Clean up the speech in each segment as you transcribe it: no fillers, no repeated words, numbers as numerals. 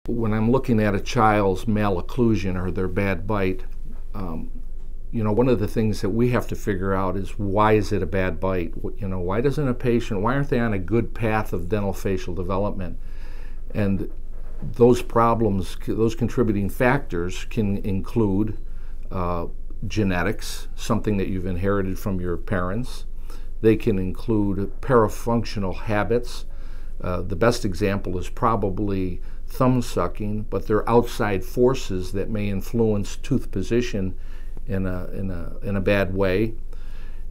When I'm looking at a child's malocclusion or their bad bite, one of the things that we have to figure out is, why is it a bad bite? Why aren't they on a good path of dental facial development? And those problems, those contributing factors can include genetics, something that you've inherited from your parents. They can include parafunctional habits. The best example is probably thumb sucking, but there are outside forces that may influence tooth position in a bad way.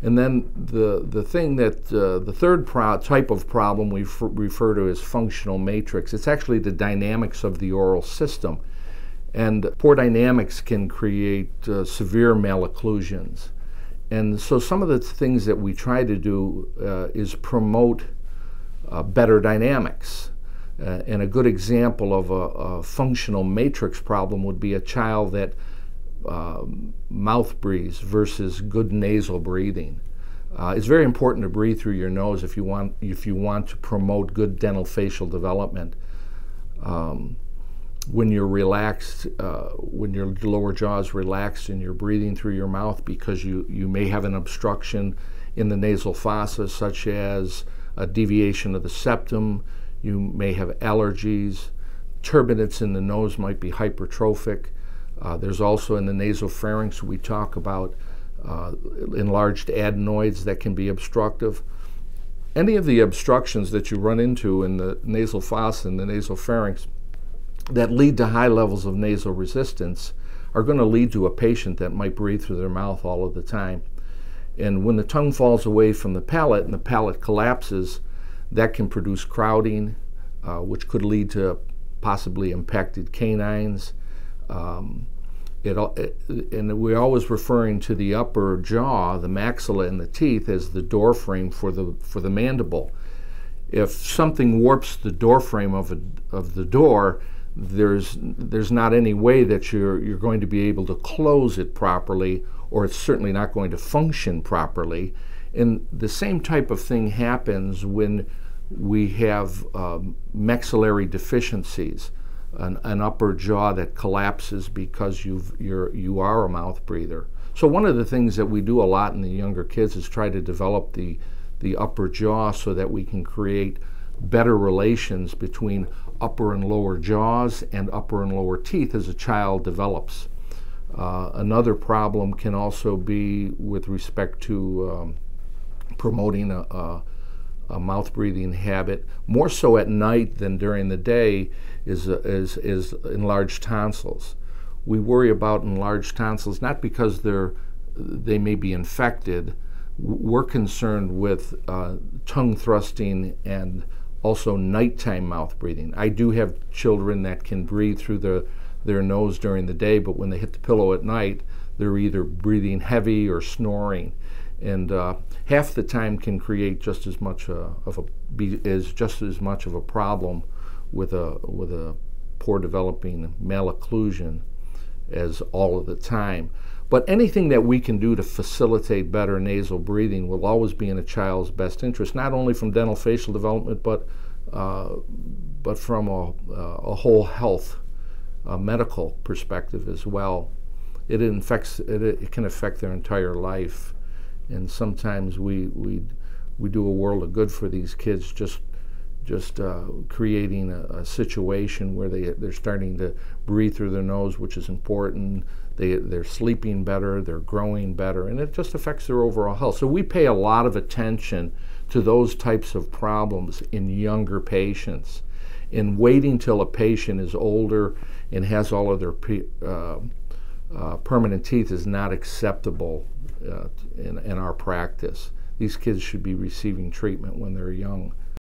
And then the third type of problem we refer to as functional matrix. It's actually the dynamics of the oral system, and poor dynamics can create severe malocclusions. And so some of the things that we try to do is promote better dynamics. And a good example of a functional matrix problem would be a child that mouth breathes versus good nasal breathing. It's very important to breathe through your nose if you want to promote good dental facial development. When you're relaxed, when your lower jaw is relaxed and you're breathing through your mouth because you may have an obstruction in the nasal fossa, such as a deviation of the septum. You may have allergies. Turbinates in the nose might be hypertrophic. There's also in the nasopharynx, we talk about enlarged adenoids that can be obstructive. Any of the obstructions that you run into in the nasal fossa and the nasopharynx that lead to high levels of nasal resistance are going to lead to a patient that might breathe through their mouth all of the time. And when the tongue falls away from the palate and the palate collapses, that can produce crowding, which could lead to possibly impacted canines. And we're always referring to the upper jaw, the maxilla and the teeth, as the door frame for the mandible. If something warps the door frame of the door, there's not any way that you're going to be able to close it properly, or it's certainly not going to function properly. And the same type of thing happens when we have maxillary deficiencies, an upper jaw that collapses because you are a mouth breather. So one of the things that we do a lot in the younger kids is try to develop the upper jaw so that we can create better relations between upper and lower jaws and upper and lower teeth as a child develops. Another problem can also be with respect to promoting a mouth breathing habit, more so at night than during the day, is enlarged tonsils. We worry about enlarged tonsils not because they may be infected. We're concerned with tongue thrusting and also nighttime mouth breathing. I do have children that can breathe through their nose during the day, but when they hit the pillow at night, they're either breathing heavy or snoring. And half the time can create just as much of a problem with a poor developing malocclusion as all of the time. But anything that we can do to facilitate better nasal breathing will always be in a child's best interest, not only from dental facial development, but from a whole health medical perspective as well. It can affect their entire life. And sometimes we do a world of good for these kids just creating a situation where they're starting to breathe through their nose, which is important. They're sleeping better, they're growing better, and it just affects their overall health. So we pay a lot of attention to those types of problems in younger patients. And waiting till a patient is older and has all of their permanent teeth is not acceptable in our practice. These kids should be receiving treatment when they're young.